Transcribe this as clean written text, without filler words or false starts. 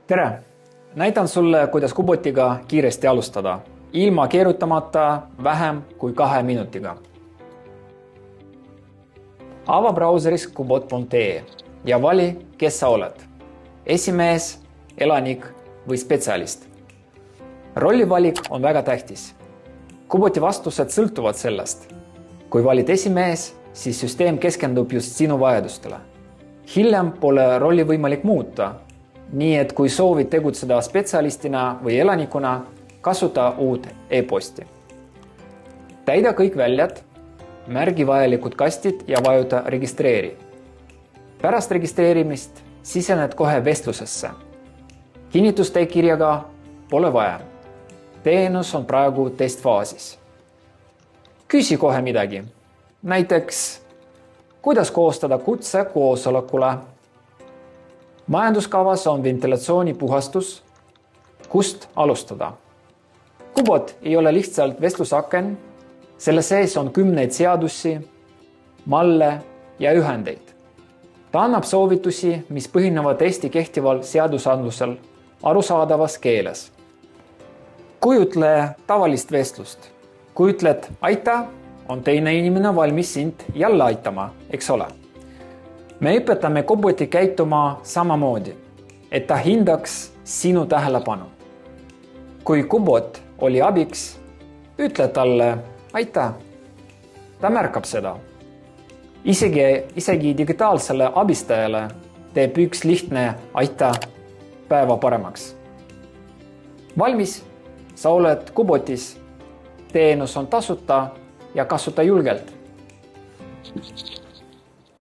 Tere! Näitan sulle, kuidas Kubotiga kiiresti alustada, ilma keerutamata vähem kui 2 minutiga. Ava brauseris kubot.ee ja vali, kes sa oled. Esimees, elanik või spetsialist. Rollivalik on väga tähtis. Kuboti vastused sõltuvad sellest. Kui valid esimees, siis süsteem keskendub just sinu vajadustele. Hiljem pole rolli võimalik muuta. Nii et kui soovid tegutseda spetsialistina või elanikuna, kasuta uut e-posti. Täida kõik väljad, märgi vajalikud kastid ja vajuta registreeri. Pärast registreerimist sisened kohe vestlusesse. Kinnitusteekirjaga pole vaja. Teenus on praegu testfaasis. Küsi kohe midagi. Näiteks, kuidas koostada kutse koosolekule? Majanduskavas on ventilatsioonipuhastus, kust alustada. Kubot ei ole lihtsalt vestlusaken, selle sees on 10 seadusi, malle ja ühendeid. Ta annab soovitusi, mis põhinevad Eesti kehtival seadusandlusel arusaadavas keeles. Kujutle tavalist vestlust. Kui ütled aita, on teine inimene valmis sind jälle aitama, eks ole. Me õpetame Kuboti käituma samamoodi, et ta hindaks sinu tähelepanu. Kui Kubot oli abiks, ütle talle aita. Ta märkab seda. Isegi digitaalsele abistajale teeb üks lihtne aita päeva paremaks. Valmis, sa oled Kubotis, teenus on tasuta ja kasuta julgelt.